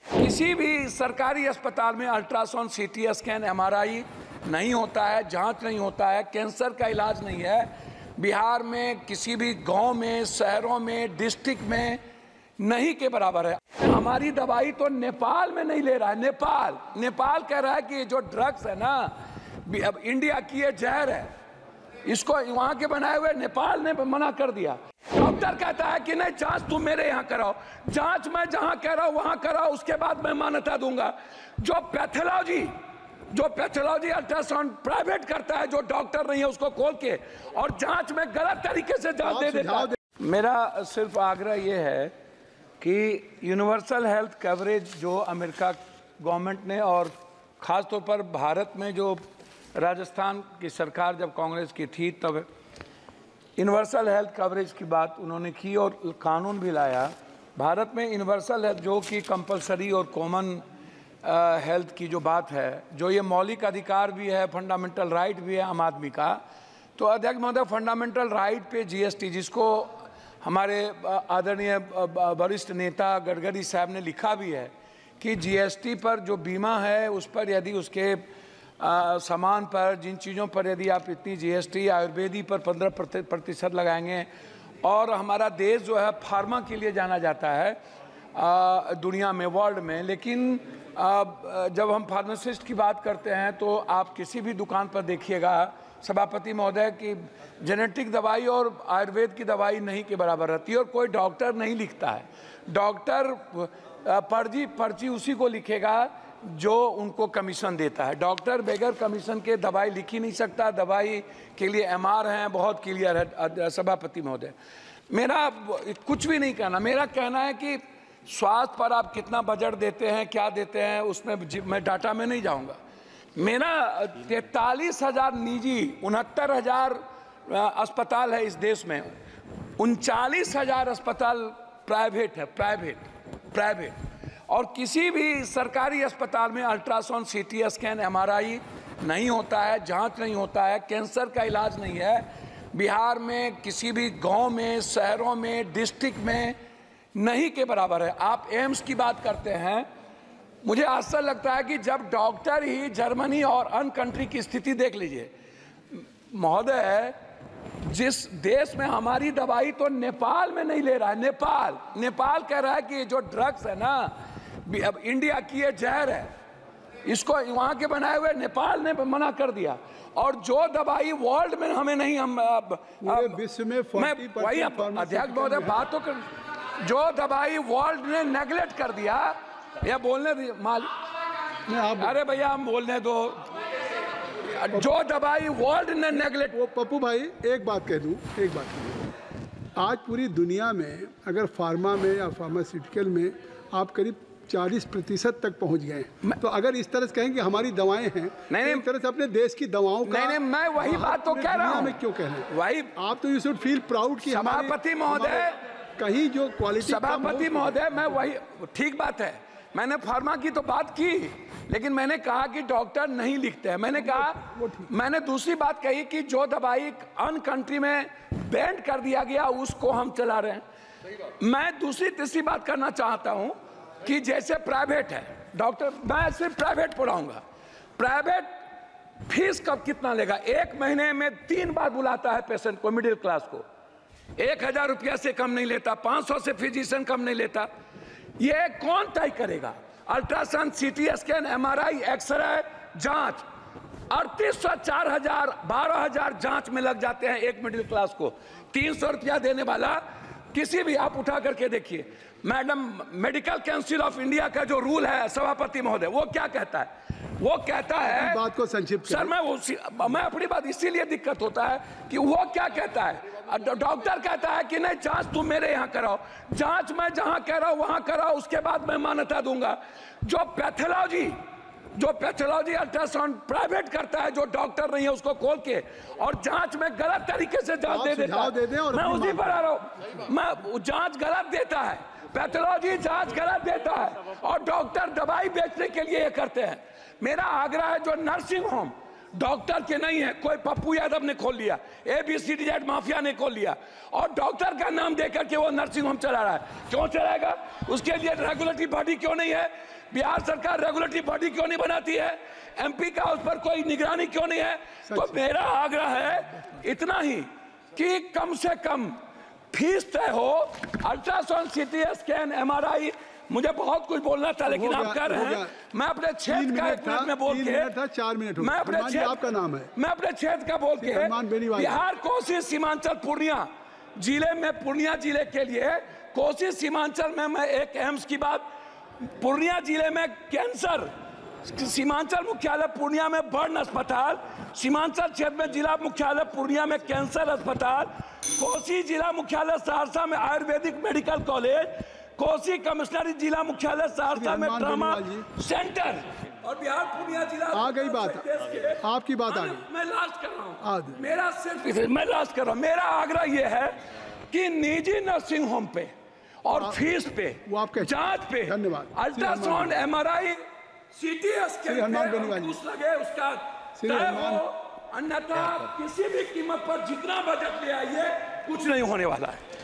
किसी भी सरकारी अस्पताल में अल्ट्रासाउंड, सीटी स्कैन, एमआरआई नहीं होता है, जांच नहीं होता है, कैंसर का इलाज नहीं है। बिहार में किसी भी गांव में, शहरों में, डिस्ट्रिक्ट में नहीं के बराबर है। हमारी दवाई तो नेपाल में नहीं ले रहा है। नेपाल कह रहा है कि जो ड्रग्स है ना, अब इंडिया की ये जहर है, इसको वहां के बनाए हुए नेपाल ने मना कर दिया। डॉक्टर कहता है कि नहीं, जांच तुम मेरे यहाँ कराओ, जांच मैं जहां कह रहा हूं वहां कराओ, उसके बाद मैं मान्यता दूंगा। जो पैथोलॉजी अल्ट्रासाउंड प्राइवेट करता है, जो डॉक्टर नहीं है उसको खोल के और जांच में गलत तरीके से जांच दे देता है। मेरा सिर्फ आग्रह यह है कि यूनिवर्सल हेल्थ कवरेज जो अमेरिका गवर्नमेंट ने और ख़ासतौर पर भारत में जो राजस्थान की सरकार जब कांग्रेस की थी तब यूनिवर्सल हेल्थ कवरेज की बात उन्होंने की और कानून भी लाया। भारत में यूनिवर्सल हेल्थ जो कि कंपलसरी और कॉमन हेल्थ की जो बात है, जो ये मौलिक अधिकार भी है, फंडामेंटल राइट भी है आम आदमी का। तो अध्यक्ष महोदय, फंडामेंटल राइट पे जीएसटी, जिसको हमारे आदरणीय वरिष्ठ नेता गडकरी साहब ने लिखा भी है कि जीएसटी पर जो बीमा है उस पर यदि उसके सामान पर, जिन चीज़ों पर यदि आप इतनी जीएसटी आयुर्वेदी पर 15% लगाएंगे, और हमारा देश जो है फार्मा के लिए जाना जाता है दुनिया में, वर्ल्ड में, लेकिन जब हम फार्मासिस्ट की बात करते हैं तो आप किसी भी दुकान पर देखिएगा सभापति महोदय की जेनेटिक दवाई और आयुर्वेद की दवाई नहीं के बराबर रहती है, और कोई डॉक्टर नहीं लिखता है। डॉक्टर पर्ची उसी को लिखेगा जो उनको कमीशन देता है। डॉक्टर बगैर कमीशन के दवाई लिख ही नहीं सकता। दवाई के लिए एमआर हैं, बहुत क्लियर है सभापति महोदय। मेरा कुछ भी नहीं कहना, मेरा कहना है कि स्वास्थ्य पर आप कितना बजट देते हैं, क्या देते हैं, उसमें मैं डाटा में नहीं जाऊंगा। मेरा 43,000 निजी, 69,000 अस्पताल है इस देश में, 39,000 अस्पताल प्राइवेट है, प्राइवेट। और किसी भी सरकारी अस्पताल में अल्ट्रासाउंड, सीटी स्कैन, एमआरआई नहीं होता है, जांच नहीं होता है, कैंसर का इलाज नहीं है। बिहार में किसी भी गांव में, शहरों में, डिस्ट्रिक्ट में नहीं के बराबर है। आप एम्स की बात करते हैं, मुझे आश्चर्य लगता है कि जब डॉक्टर ही जर्मनी और अन्य कंट्री की स्थिति देख लीजिए महोदय, जिस देश में हमारी दवाई तो नेपाल में नहीं ले रहा है। नेपाल कह रहा है कि जो ड्रग्स है ना, अब इंडिया की ये जहर है, इसको वहां के बनाए हुए नेपाल ने मना कर दिया। और जो दवाई वर्ल्ड में हमें नहीं, हम विश्व में वही अध्यक्ष महोदय बात तो कर, जो दवाई वर्ल्ड ने नेगलेक्ट कर दिया, या बोलने दी मालिक, अरे भैया हम बोलने दो, जो दवाई वर्ल्ड ने नेगलेक्ट। वो पप्पू भाई एक बात कह दूं, आज पूरी दुनिया में अगर फार्मा में या फार्मास्यूटिकल में आप करीब 40% तक पहुंच गए, तो अगर इस तरह से कहें कि हमारी दवाएं हैं, नहीं, एक तरह से अपने देश की दवाओं का, नहीं, मैं वही बात तो कह रहा हूं। मैं क्यों कह रहा हूं, वही आप तो यू शुड फील प्राउड कि सभापति महोदय, कहीं जो क्वालिटी, सभापति महोदय, मैं वही, ठीक बात है, मैंने फार्मा की तो बात की, लेकिन मैंने कहा कि डॉक्टर नहीं लिखते हैं। मैंने दूसरी बात कही कि जो दवाई अन्य कंट्री में बैन कर दिया गया उसको हम चला रहे हैं। मैं दूसरी तीसरी बात करना चाहता हूं कि जैसे प्राइवेट है डॉक्टर, मैं सिर्फ प्राइवेट पढ़ाऊंगा, प्राइवेट फीस कब कितना लेगा? 1 महीने में 3 बार बुलाता है पेशेंट को, मिडिल क्लास को, 1,000 रुपया से कम नहीं लेता, 500 से फिजिशियन कम नहीं लेता। ये कौन तय करेगा? Ultrasound, CT scan, MRI, x ray, जांच 3800, 4,000, 12,000 जांच में लग जाते हैं एक मिडिल क्लास को। 300 रुपया देने वाला किसी भी, आप उठा करके देखिए madam, medical council of India का जो रूल है सभापति महोदय, वो क्या कहता है? वो कहता है, बात को संक्षिप्त सर, मैं अपनी बात, इसीलिए दिक्कत होता है कि वो क्या कहता है, डॉक्टर कहता है कि नहीं, जांच तुम मेरे यहाँ कराओ, जांच मैं जहां कह रहा हूं वहां कराओ, उसके बाद मैं मान्यता दूंगा। जो पैथोलॉजी अल्ट्रासाउंड प्राइवेट करता है, जो डॉक्टर नहीं है उसको खोल के और जांच में गलत तरीके से जांच दे देता है। मैं उसी पर आ रहा हूं, मैं जांच गलत देता है, पैथोलॉजी जांच गलत देता है, और डॉक्टर दवाई बेचने के लिए ये करते हैं। मेरा आग्रह है, जो नर्सिंग होम डॉक्टर के नहीं है, कोई पप्पू यादव ने खोल लिया, ABCD माफिया ने खोल लिया और डॉक्टर का नाम देकर के वो नर्सिंग होम चला रहा है। क्यों चलाएगा? उसके लिए रेगुलेटरी बॉडी क्यों नहीं है? बिहार सरकार रेगुलेटरी बॉडी क्यों नहीं बनाती है? MP का उस पर कोई निगरानी क्यों नहीं है? तो मेरा आग्रह है इतना ही कि कम से कम फीस तय हो, अल्ट्रासाउंड, CT स्कैन, MRI। मुझे बहुत कुछ बोलना था लेकिन आप कह रहे हैं मैं अपने क्षेत्र का 1 मिनट में बोल के 4 मिनट मैं अपने क्षेत्र, आपका नाम है, मैं अपने क्षेत्र का बोल के बिहार, कोसी, सीमांचल, पूर्णिया जिले में, पूर्णिया जिले के लिए कोसी सीमांचल में मैं एक एम्स की बात, पूर्णिया जिले में कैंसर, सीमांचल मुख्यालय पूर्णिया में बर्न अस्पताल, सीमांचल क्षेत्र में जिला मुख्यालय पूर्णिया में कैंसर अस्पताल, कोसी जिला मुख्यालय सहरसा में आयुर्वेदिक मेडिकल कॉलेज, कोसी कमिश्नरी जिला मुख्यालय सहरसा में ट्रॉमा सेंटर और बिहार पूर्णिया जिला। आ गई बात, आपकी बात आ गई। मैं लास्ट कर रहा हूँ, मेरा सिर्फ मैं लास्ट कर रहा हूँ, मेरा आग्रह ये है कि निजी नर्सिंग होम पे और फीस पे, जांच पे, अल्ट्रासाउंड, MRI, CT स्कैन लगे उसका तय हो, अन्यथा किसी भी कीमत पर जितना बजट ले आइए कुछ नहीं होने वाला है।